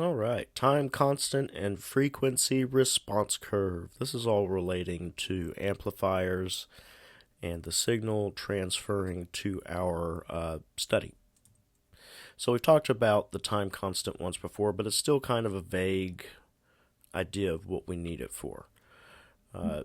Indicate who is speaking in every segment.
Speaker 1: All right, time constant and frequency response curve. This is all relating to amplifiers and the signal transferring to our study. So we've talked about the time constant once before, but it's still kind of a vague idea of what we need it for. Uh,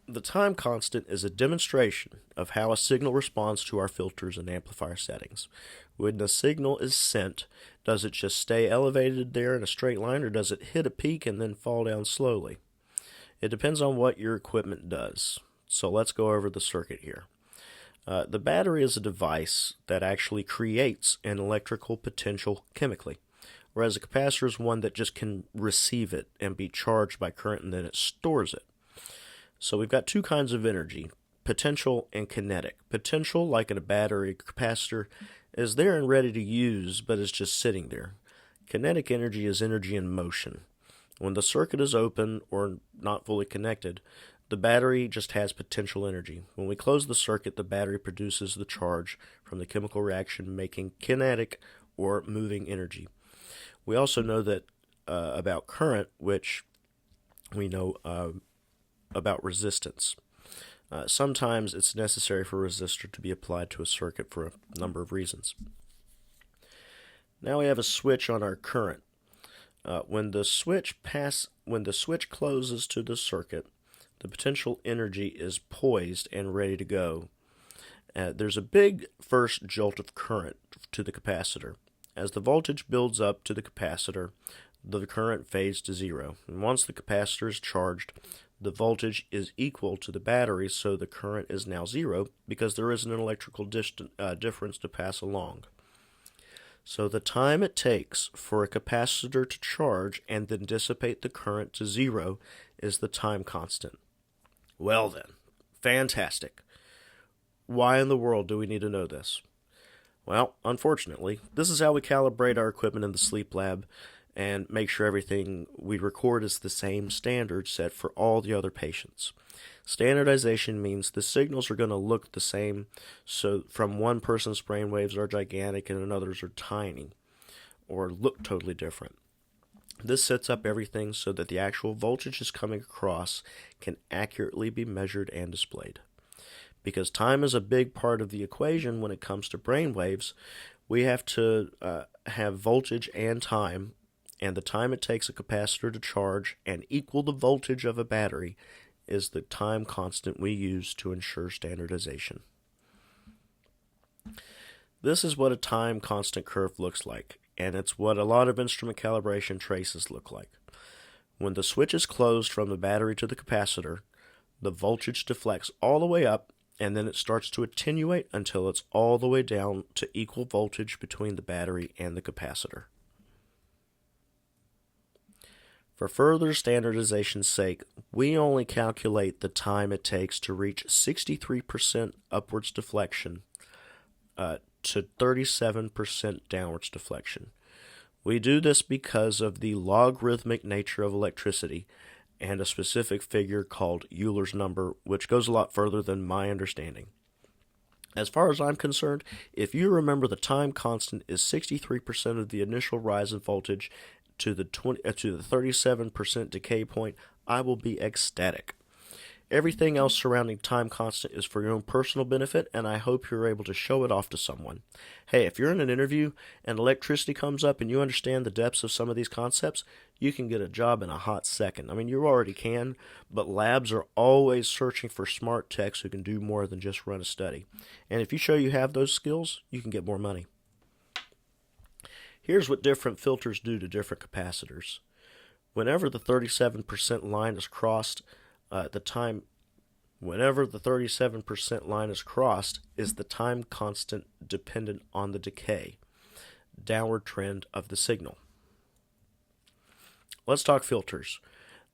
Speaker 1: the time constant is a demonstration of how a signal responds to our filters and amplifier settings. When the signal is sent, does it just stay elevated there in a straight line, or does it hit a peak and then fall down slowly? It depends on what your equipment does. So let's go over the circuit here. The battery is a device that actually creates an electrical potential chemically, whereas a capacitor is one that just can receive it and be charged by current, and then it stores it. So we've got two kinds of energy, potential and kinetic. Potential, like in a battery capacitor, is there and ready to use, but is just sitting there. Kinetic energy is energy in motion. When the circuit is open or not fully connected, the battery just has potential energy. When we close the circuit, the battery produces the charge from the chemical reaction, making kinetic or moving energy. We also know that about current, which we know about resistance. Sometimes it's necessary for a resistor to be applied to a circuit for a number of reasons. Now we have a switch on our current. When the switch closes to the circuit, the potential energy is poised and ready to go. There's a big first jolt of current to the capacitor. As the voltage builds up to the capacitor, the current fades to zero. And once the capacitor is charged, the voltage is equal to the battery, so the current is now zero because there isn't an electrical difference to pass along. So the time it takes for a capacitor to charge and then dissipate the current to zero is the time constant. Well then, fantastic. Why in the world do we need to know this? Well, unfortunately, this is how we calibrate our equipment in the sleep lab and make sure everything we record is the same standard set for all the other patients. Standardization means the signals are going to look the same, so from one person's brainwaves are gigantic and another's are tiny, or look totally different. This sets up everything so that the actual voltages coming across can accurately be measured and displayed. Because time is a big part of the equation when it comes to brainwaves, we have to have voltage and time, and the time it takes a capacitor to charge and equal the voltage of a battery is the time constant we use to ensure standardization. This is what a time constant curve looks like, and it's what a lot of instrument calibration traces look like. When the switch is closed from the battery to the capacitor, the voltage deflects all the way up, and then it starts to attenuate until it's all the way down to equal voltage between the battery and the capacitor. For further standardization's sake, we only calculate the time it takes to reach 63% upwards deflection to 37% downwards deflection. We do this because of the logarithmic nature of electricity and a specific figure called Euler's number, which goes a lot further than my understanding. As far as I'm concerned, if you remember the time constant is 63% of the initial rise in voltage to the 37% decay point, I will be ecstatic. Everything else surrounding time constant is for your own personal benefit, and I hope you're able to show it off to someone. Hey, if you're in an interview and electricity comes up and you understand the depths of some of these concepts, you can get a job in a hot second. I mean, you already can, but labs are always searching for smart techs who can do more than just run a study. And if you show you have those skills, you can get more money. Here's what different filters do to different capacitors. Whenever the 37% line is crossed, Whenever the 37% line is crossed, is the time constant dependent on the decay, downward trend of the signal. Let's talk filters.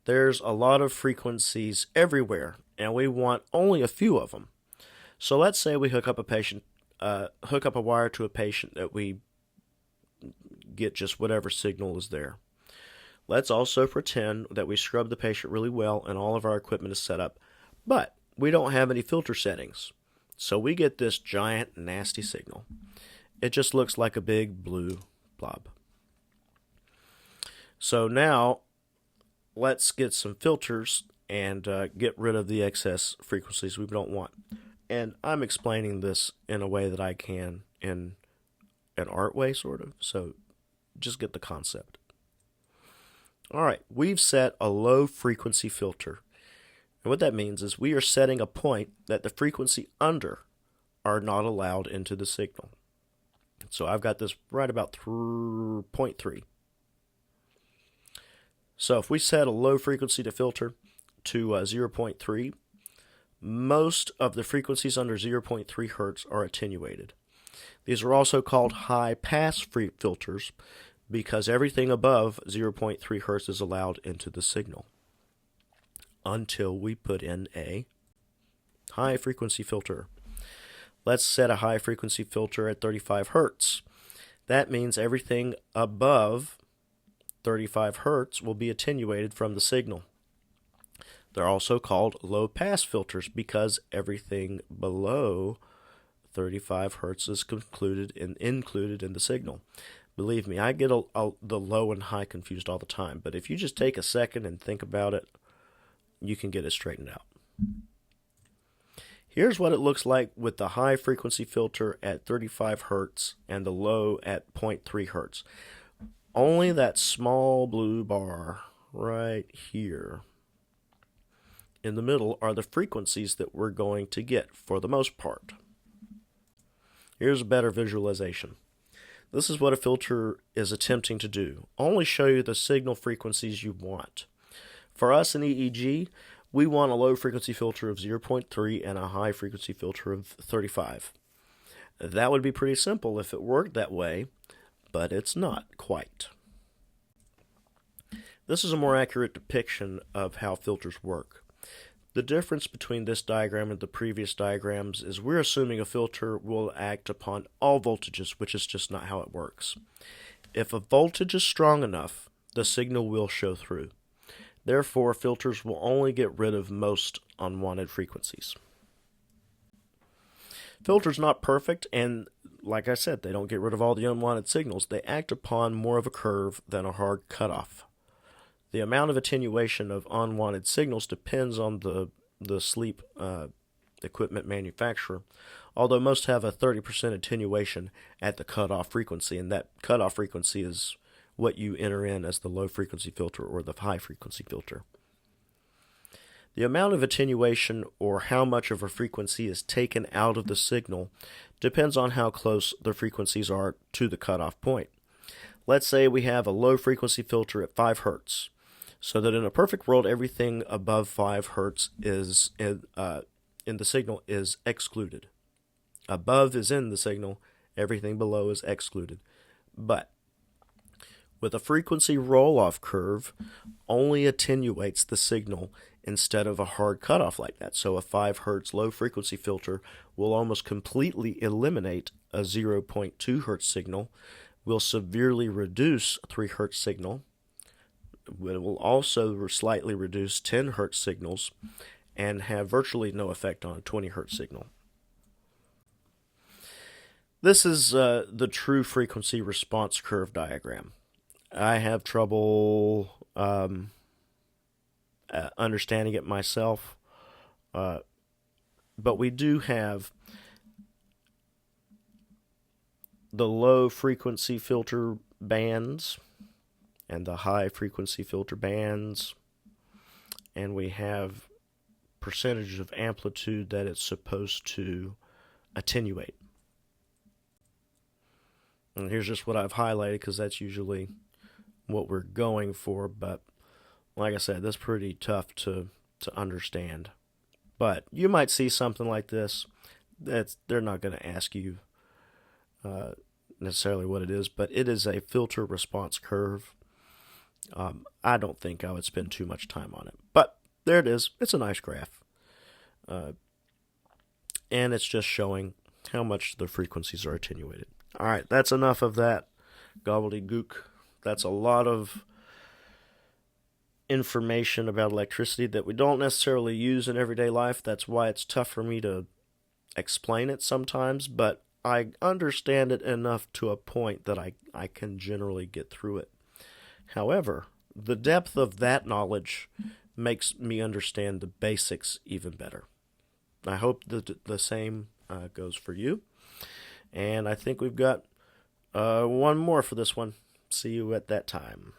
Speaker 1: There's a lot of frequencies everywhere, and we want only a few of them. So let's say we hook up a wire to a patient that we get just whatever signal is there. Let's also pretend that we scrub the patient really well and all of our equipment is set up, but we don't have any filter settings. So we get this giant nasty signal. It just looks like a big blue blob. So now let's get some filters and get rid of the excess frequencies we don't want. And I'm explaining this in a way that I can, in an art way, sort of. So just get the concept. All right, we've set a low frequency filter. And what that means is we are setting a point that the frequency under are not allowed into the signal. So I've got this right about 0.3. So if we set a low frequency to filter to 0.3, most of the frequencies under 0.3 hertz are attenuated. These are also called high-pass filters because everything above 0.3 hertz is allowed into the signal until we put in a high-frequency filter. Let's set a high-frequency filter at 35 hertz. That means everything above 35 hertz will be attenuated from the signal. They're also called low-pass filters because everything below 35 hertz is included in the signal. Believe me, I get the low and high confused all the time, but if you just take a second and think about it, you can get it straightened out. Here's what it looks like with the high frequency filter at 35 hertz and the low at 0.3 hertz. Only that small blue bar right here in the middle are the frequencies that we're going to get for the most part. Here's a better visualization. This is what a filter is attempting to do. Only show you the signal frequencies you want. For us in EEG, we want a low frequency filter of 0.3 and a high frequency filter of 35. That would be pretty simple if it worked that way, but it's not quite. This is a more accurate depiction of how filters work. The difference between this diagram and the previous diagrams is we're assuming a filter will act upon all voltages, which is just not how it works. If a voltage is strong enough, the signal will show through. Therefore, filters will only get rid of most unwanted frequencies. Filters not perfect, and like I said, they don't get rid of all the unwanted signals. They act upon more of a curve than a hard cutoff. The amount of attenuation of unwanted signals depends on the sleep equipment manufacturer, although most have a 30% attenuation at the cutoff frequency, and that cutoff frequency is what you enter in as the low frequency filter or the high frequency filter. The amount of attenuation or how much of a frequency is taken out of the signal depends on how close the frequencies are to the cutoff point. Let's say we have a low frequency filter at 5 hertz, so that in a perfect world everything above 5 hertz is in the signal is excluded. Above is in the signal, everything below is excluded. But with a frequency roll-off curve, only attenuates the signal instead of a hard cutoff like that. So a 5 hertz low frequency filter will almost completely eliminate a 0.2 hertz signal, will severely reduce a 3 hertz signal. It will also slightly reduce 10 hertz signals and have virtually no effect on a 20 hertz signal. This is the true frequency response curve diagram. I have trouble understanding it myself, but we do have the low frequency filter bands and the high frequency filter bands, and we have percentage of amplitude that it's supposed to attenuate. And here's just what I've highlighted because that's usually what we're going for, but like I said, that's pretty tough to understand. But you might see something like this. They're not going to ask you necessarily what it is, but it is a filter response curve. I don't think I would spend too much time on it, but there it is. It's a nice graph, and it's just showing how much the frequencies are attenuated. All right, that's enough of that gobbledygook. That's a lot of information about electricity that we don't necessarily use in everyday life. That's why it's tough for me to explain it sometimes, but I understand it enough to a point that I can generally get through it. However, the depth of that knowledge makes me understand the basics even better. I hope the same goes for you. And I think we've got one more for this one. See you at that time.